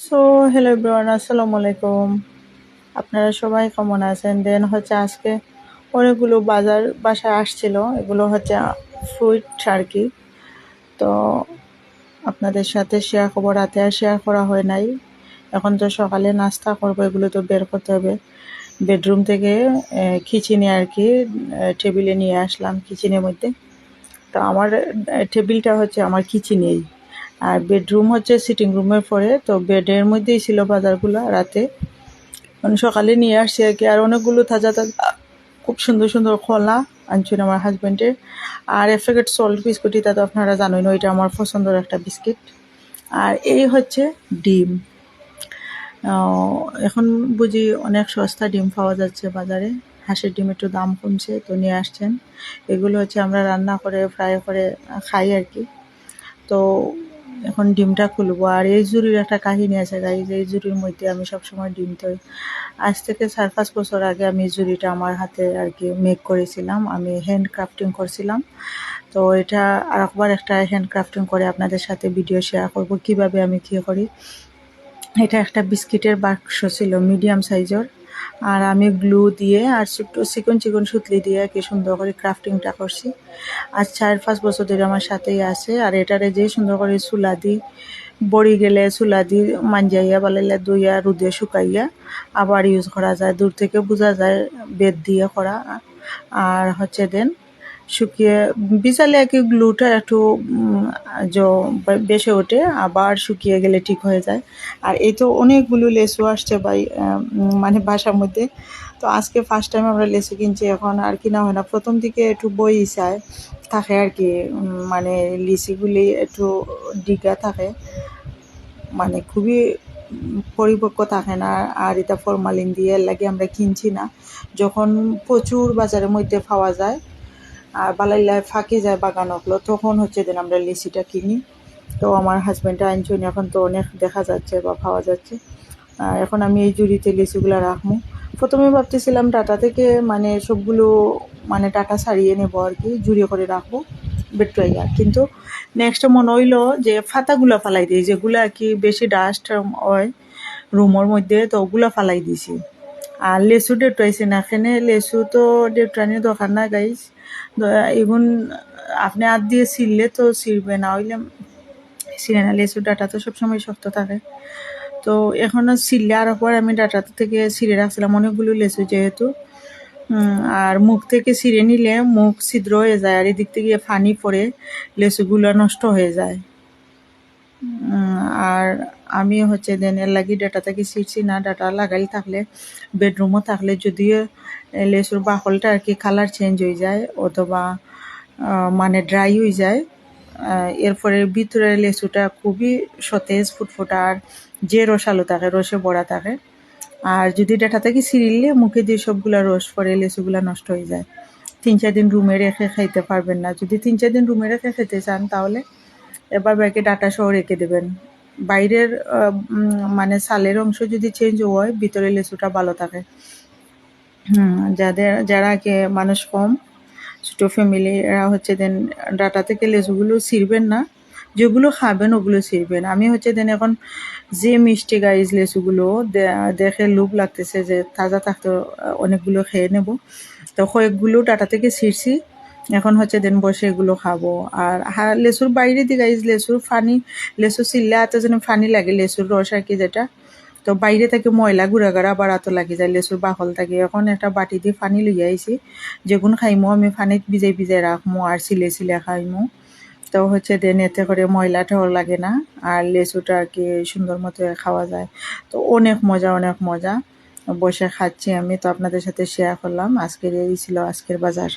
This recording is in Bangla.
সো হ্যালো এভরিওয়ান, আসসালামু আলাইকুম। আপনারা সবাই কেমন আছেন? দেন হচ্ছে আজকে অনেকগুলো বাসায় আসছিল, এগুলো হচ্ছে ফ্রুট আর কি। তো আপনাদের সাথে শেয়ার করবো, রাতে আর শেয়ার করা হয় নাই। এখন তো সকালে নাস্তা করবো, এগুলো তো বের করতে হবে। বেডরুম থেকে কিচেনে আর কি টেবিলে নিয়ে আসলাম কিচেনের মধ্যে। তো আমার টেবিলটা হচ্ছে আমার কিচেনেই, আর বেডরুম হচ্ছে সিটিং রুমের পরে। তো বেডের মধ্যেই ছিল বাজারগুলো রাতে, মানে সকালে নিয়ে আসছি আর কি। আর অনেকগুলো তাজা তাজা খুব সুন্দর সুন্দর কলা আনছেন আমার হাজব্যান্ডের। আর এক প্যাকেট সল্ট বিস্কুট, এটা তো আপনারা জানেন, ওইটা আমার পছন্দের একটা বিস্কিট। আর এই হচ্ছে ডিম। এখন বুঝি অনেক সস্তা ডিম পাওয়া যাচ্ছে বাজারে, হাঁসের ডিম একটু দাম কমছে, তো নিয়ে আসছেন। এগুলো হচ্ছে আমরা রান্না করে ফ্রাই করে খাই আর কি। তো এখন ডিমটা খুলবো। আর এই জুড়ির একটা কাহিনী আছে গাইজ, এই জুড়ির মধ্যে আমি সবসময় ডিম তো আজ থেকে 4-5 বছর আগে আমি জুড়িটা আমার হাতে আর কি মেক করেছিলাম, আমি হ্যান্ড ক্রাফটিং করছিলাম। তো এটা আর একবার একটা হ্যান্ড ক্রাফটিং করে আপনাদের সাথে ভিডিও শেয়ার করব কিভাবে আমি কী করি। এটা একটা বিস্কিটের বাক্স ছিল মিডিয়াম সাইজের, আর আমি গ্লু দিয়ে আর চিকন চিকন সুতলি দিয়ে কি সুন্দর করে ক্রাফটিংটা করছি। আজ 4-5 বছর ধরে আমার সাথেই আছে। আর এটারে যে সুন্দর করে চুলা দিই, বড়ি গেলে চুলা দিয়ে মাঞ্জাইয়া বালাইলা দুইয়া রুদে শুকাইয়া আবার ইউজ করা যায়। দূর থেকে বোঝা যায় বেদ দিয়ে করা। আর হচ্ছে দেন শুকিয়ে বিছালে আর কি গ্লুটা একটু বেসে ওঠে, আবার শুকিয়ে গেলে ঠিক হয়ে যায়। আর এই তো অনেকগুলো লেসু আসছে মানে বাসার মধ্যে। তো আজকে ফার্স্ট টাইম আমরা লেসু কিনছি, এখন আর কিনা হয় না। প্রথম দিকে একটু বই চায় থাকে আর কি, মানে লিচিগুলি একটু ডিগা থাকে, মানে খুবই পরিপক্ক থাকে না। আর এটা ফরমালিন দিয়ে লাগে আমরা কিনছি না। যখন প্রচুর বাজারের মধ্যে পাওয়া যায় আর বালাইলায় ফাঁকি যায় বাগানগুলো, তখন হচ্ছে দেন আমরা লিচিটা কিনি। তো আমার হাজব্যান্ডটা আনছেন, এখন তো অনেক দেখা যাচ্ছে বা পাওয়া যাচ্ছে। এখন আমি এই জুড়িতে লিচিগুলো রাখবো। প্রথমে ভাবতেছিলাম ডাটা থেকে মানে সবগুলো মানে ডাটা ছাড়িয়ে নেবো আর কি, জুড়িয়ে করে রাখবো বেট্রাইয়া। কিন্তু নেক্সট মনে হইলো যে ফাতাগুলো ফালাই দিই, যেগুলো আর কি বেশি ডাস্ট হয় রুমের মধ্যে, তো ওগুলো ফালাই দিছি। আর লেসু ডেট্রাইছি না, এখানে লেসু তো ডেট্রানির দরকার না গাইস। এগুন আপনি হাত দিয়ে ছিঁড়লে তো ছিঁড়বে, না হইলে ছিঁড়ে না। লেসু ডাটা তো সবসময় শক্ত থাকে। তো এখনও ছিঁড়লে আর পর আমি ডাটা থেকে ছিঁড়ে রাখছিলাম অনেকগুলো লেসু যেহেতু। আর মুখ থেকে ছিঁড়ে নিলে মুখ ছিদ্র হয়ে যায়, আর এদিক থেকে পানি পড়ে লেসুগুলো নষ্ট হয়ে যায়। আর আমি হচ্ছে দেন এর লাগি ডাটা থেকে ছিঁড়ছি না। ডাটা লাগাই থাকলে বেডরুমও থাকলে যদিও লেসুর বাকলটা আর কি কালার চেঞ্জ হয়ে যায় অথবা মানে ড্রাই হয়ে যায়, এরপরে ভিতরের লেসুটা খুবই সতেজ ফুটফুটা, আর যে রসালো থাকে রসে ভরা থাকে। আর যদি ডাটা থেকে ছিঁড়লে মুখে দিয়ে সবগুলা রস পরে লেসুগুলা নষ্ট হয়ে যায়। 3-4 দিন রুমে রেখে খাইতে পারবেন না। যদি 3-4 দিন রুমে রেখে খেতে চান তাহলে এবার ব্যাগে ডাটা সহ রেখে দেবেন। বাইরের মানে ছালের অংশ যদি চেঞ্জ হয়, ভিতরে লেসুটা ভালো থাকে। যারা মানুষ কম, ছোটো ফ্যামিলি, এরা হচ্ছে দেন ডাটা থেকে লেসুগুলো ছিঁড়বেন না, যেগুলো খাবেন ওগুলো ছিঁড়বেন। আমি হচ্ছে দেন এখন যে মিষ্টি গাইজ লেসুগুলো দেখে লোভ লাগতেছে যে তাজা থাকতে অনেকগুলো খেয়ে নেব, তো কয়েকগুলো ডাটা থেকে ছিঁড়ছি। এখন হচ্ছে দেন বসে এগুলো খাবো। আর লেসুর বাইরে দিয়ে গাইজ লেসু ছিললে এত যেন ফানি লাগে, লেসুর রস আর কি যেটা। তো বাইরে থেকে ময়লা গুড়াগাড়া আবার এত লাগে যায় লেসুর বাকল থাকে। এখন একটা বাটি দিয়ে পানি লইয়া আইছি, যেগুন খাইমো আমি পানিত ভিজাই ভিজাই রাখমো আর সিলে সিলে খাইমো। তো হচ্ছে দেন এতে করে ময়লাটাও লাগে না, আর লেসুটা আর কি সুন্দর মতো খাওয়া যায়। তো অনেক মজা, অনেক মজা। বসে খাচ্ছি আমি, তো আপনাদের সাথে শেয়ার করলাম। এই ছিল আজকের বাজার।